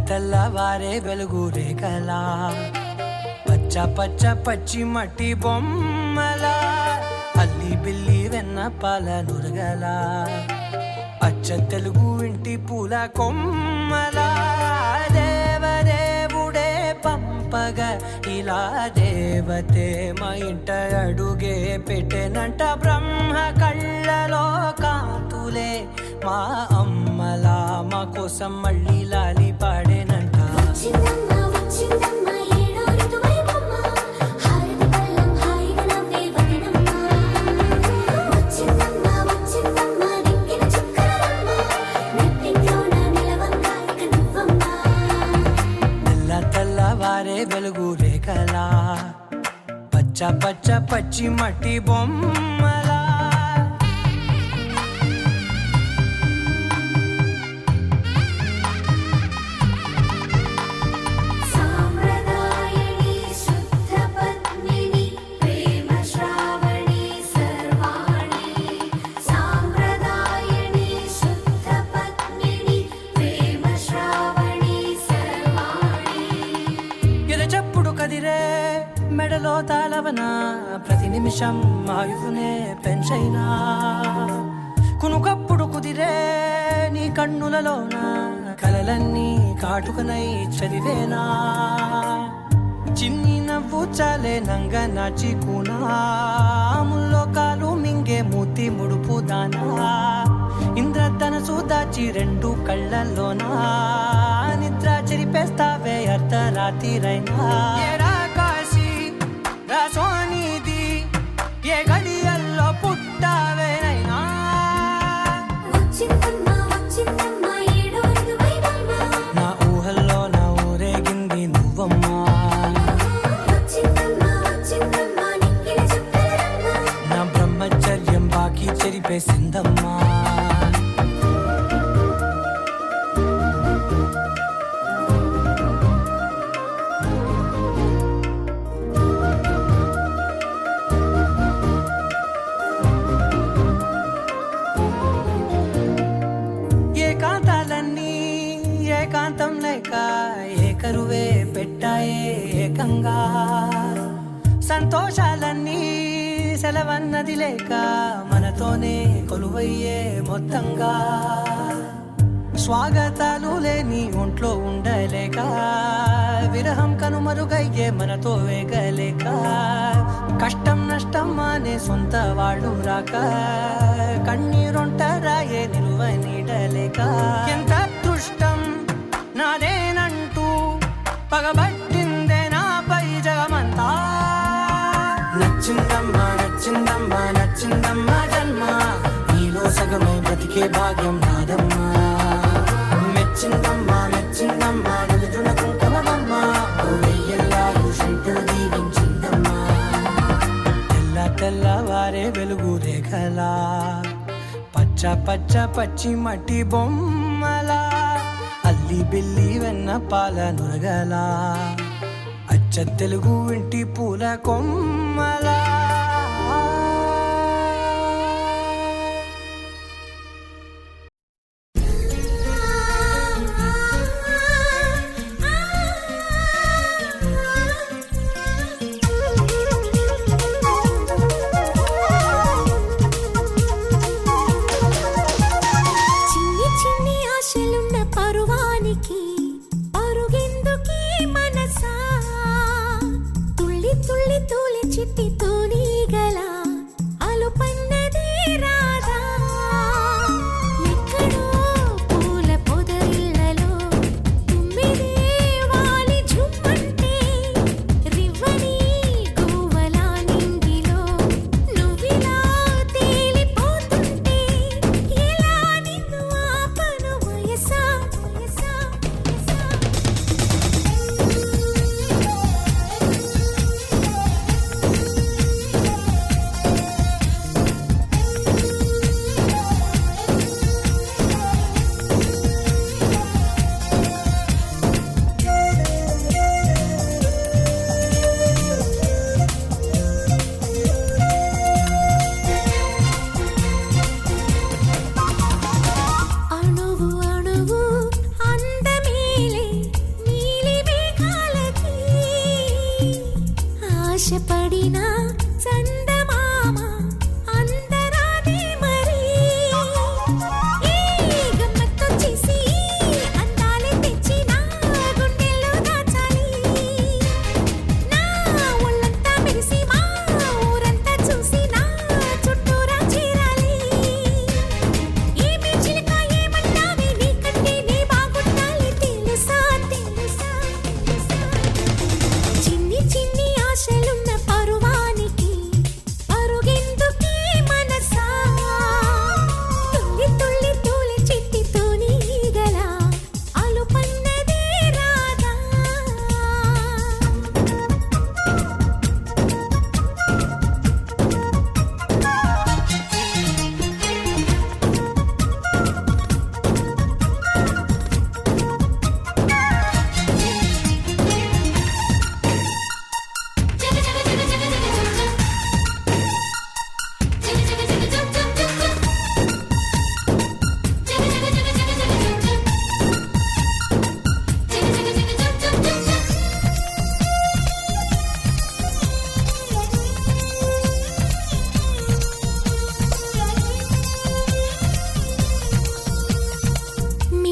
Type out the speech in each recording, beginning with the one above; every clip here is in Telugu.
తెల్లవారే వెలుగు రేఖలా పచ్చ పచ్చ పచ్చి మట్టి బొమ్మలా అల్లి బిల్లి వెన్న పాల నురగలా అచ్చ తెలుగు ఇంటి పూల కొమ్మలా దేవదేవుడే పంపగ ఇలా దేవతే మా ఇంట అడుగే పెట్టెనంట బ్రహ్మ కళ్ళలో కాంతులే మా అమ్మలా మా కోసం మళ్ళీ లాలి పాడేనంట. తెల్లవారే వెలుగు రేఖలా పచ్చ పచ్చ పచ్చి మట్టి బొమ్మలా మెడలో తాళవన ప్రతి నిమిషం ఆయువునే పెంచైనా కునుకప్పుడు కుదిరే నీ కన్నులలోన కలలన్నీ కాటుకనై చదివేనా చిన్ని నవ్వు చాలే నంగ నాచి కూనాముల్లో కాలు మింగే మూతి ముడుపు దానా ఇంద్రధనసు దాచి రెండు కళ్ళల్లోనా నిద్ర చెరిపేస్తావే అర్ధరాత్రిరైనా సోనిది ఏ గడియల్లో పుట్టావేనైనా నా ఊహల్లో నా ఊరేగింది నువ్వమ్మా నా బ్రహ్మచర్యం బాకీ చెరిపేసిందమ్మా. ఏకాంతం లేక ఏకరువే పెట్టాయే ఏకంగా సంతోషాలన్నీ సెలవన్నది లేక మనతోనే కొలువయ్యే మొత్తంగా స్వాగతాలు లేని ఒంట్లో ఉండలేక విరహం కనుమరుగయ్యే మనతో వేగలేక కష్టం నష్టం అనే సొంత వాళ్ళు రాక కన్నీరొంటరాయే నిలువ నీడలేక ఎంత అదృష్టం నాదేనంటూ పగబట్టిందే నాపై జగమంతా నచ్చిందమ్మా నచ్చిందమ్మా నచ్చిందమ్మా జన్మ నీలో సగమై బ్రతికే భాగ్యం నాదమ్మా మెచ్చిందమ్మా మెచ్చిందమ్మా నిలుతున్న కుంకుమమ్మా వెయ్యల్లాలు శంకరు దీవించిందమ్మా. తెల్లవారే వెలుగు రేఖలా పచ్చ పచ్చ పచ్చి మట్టి బొమ్మలా అల్లి బిల్లి వెన్న పాల నురగలా అచ్చ తెలుగు ఇంటి పూల కొమ్మలా. చిట్టి తూలి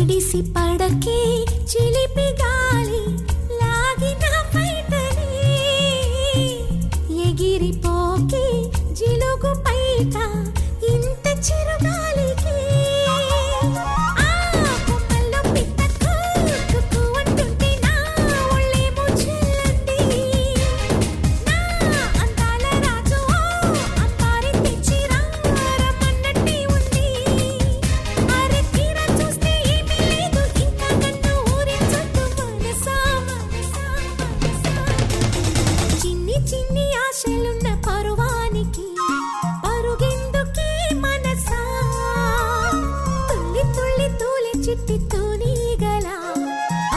ఇడిసి పడకే చిలిపి గాలి లాగిన పైటని ఎగిరిపోకే జిలుగు పైట ఇంత చిరుగాలికి చిన్ని ఆశలున్న పరువానికి పరుగెందుకే మనసా తుల్లి తుల్లి తూలి చిట్టి తూనీగల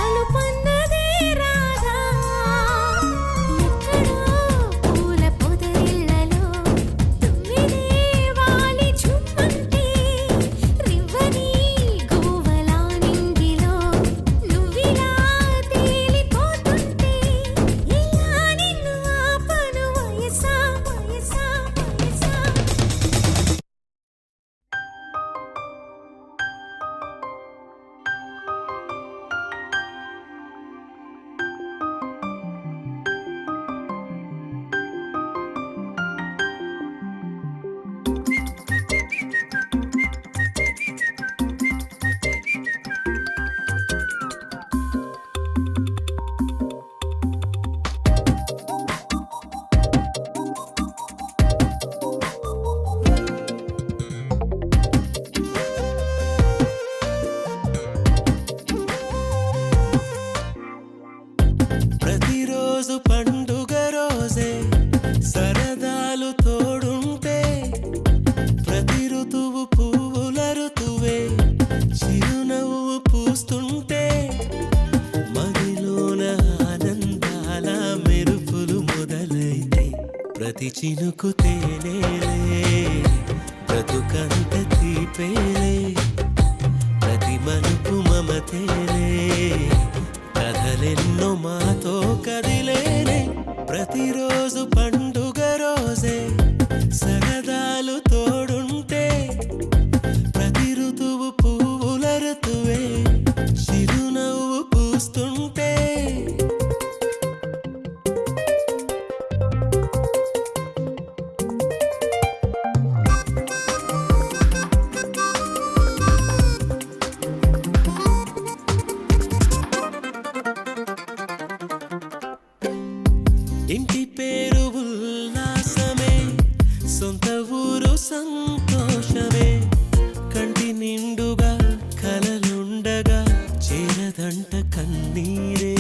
అలుపన్నదే రాదా ఎక్కడో పూల పొదరిళ్ళలో తుమ్మిదే వాలి చుమ్మంటే రివ్వని గోవలా నింగిలో నువ్విలా తేలిపోతుంటే ఇలా నిన్ను ఆపను వయసా వయసా వయసా ప్రతిరోజు పండుగ రోజే సరదాలు తోడుంటే ప్రతి ఋతువు పువ్వుల ఋతువే చిరునవ్వు పూస్తుంటే మదిలోన ఆనందాల మెరుపులు మొదలైతే ప్రతి చినుకు తేనేలే బ్రతుకంత తీపేలే ప్రతి మలుపు మమతేలే కథలెన్నో మాతో కదిలేనే ప్రతిరోజు పండుగ రోజే సరదాలు తోడుంటే ప్రతి ఋతువు పువ్వుల ఋతువే చిరునవ్వు పూస్తుంటే ఇంటి పేరు ఉల్లాసమే సొంత ఊరు సంతోషమే కంటి నిండుగా కలలుండగా చేరదంట కన్నీరే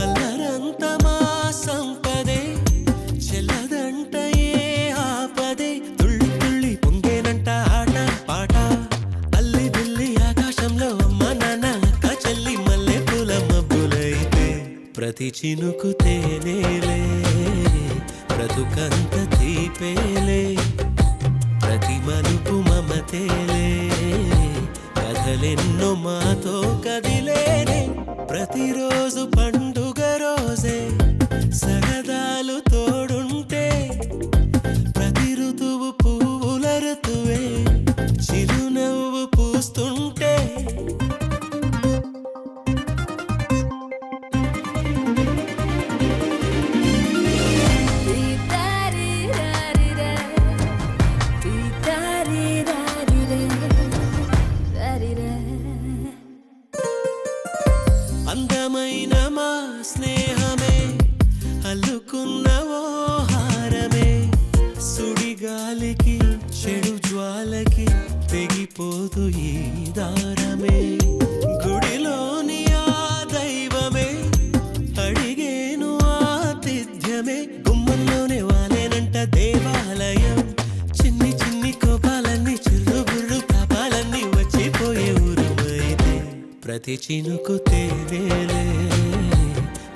అల్లరంత మా సంపదే చెల్లదంట ఏ ఆపదే తుళ్ళి తుళ్ళి పొంగేనంట ఆట పాట అల్లి బిల్లి ఆకాశంలో అమ్మ నాన్న అక్క చెల్లి మల్లె పూల మబ్బులైతే ప్రతి చినుకు తేనేలే బ్రతుకంత తీపేలే ప్రతి మలుపు మమతేలే కథలెన్నో మాతో కదిలేనే ప్రతిరోజు పండుగ రోజే సరదాలు తోడుంటే ప్రతి ఋతువు పువ్వుల ఋతువే చిరునవ్వు పూస్తుంటే అందమైన మా స్నేహమే అల్లుకున్న ఓ హారమే సుడిగాలికి చెడు జ్వాలకి తెగిపోదు ఈ దారమే గుడిలోని ఆ దైవమే అడిగేను ఆతిథ్యమే గుమ్మంలోనే వాలేనంట దేవాలయం చిన్ని చిన్ని కోపాలన్నీ చిల్లుబుర్రు పాపాలన్నీ వచ్చిపోయే ఊరుమైతే ప్రతి చినుకు తేనేలే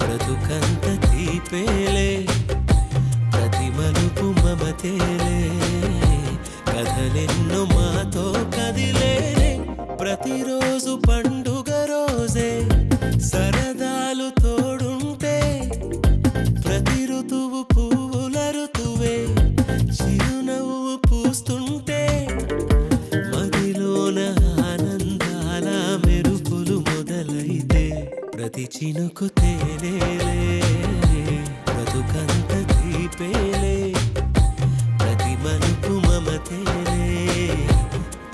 బ్రతుకంత తీపేలే ప్రతి మలుపు మమతేలే కథలెన్నో మాతో కదిలేనే ప్రతిరోజు పండుగ రోజే సరదాలు తోడుంటే ప్రతి ఋతువు పువ్వుల ఋతువే చిరునవ్వు పూస్తుంటే మదిలోన ఆనందాల చినుకు తేలేలే బ్రతుకంత తీపేలే ప్రతి మలుపు మమతేలే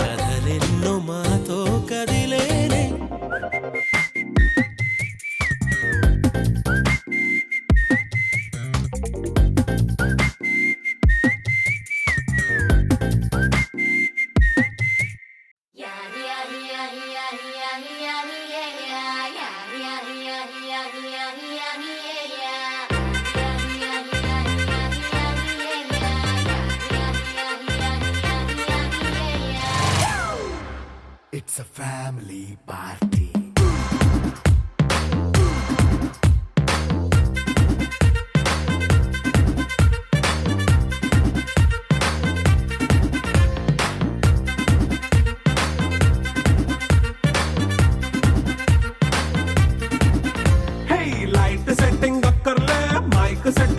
కథలెన్నో మాతో కదిలేలే It's a family party. Hey, light setting akkar le, mic set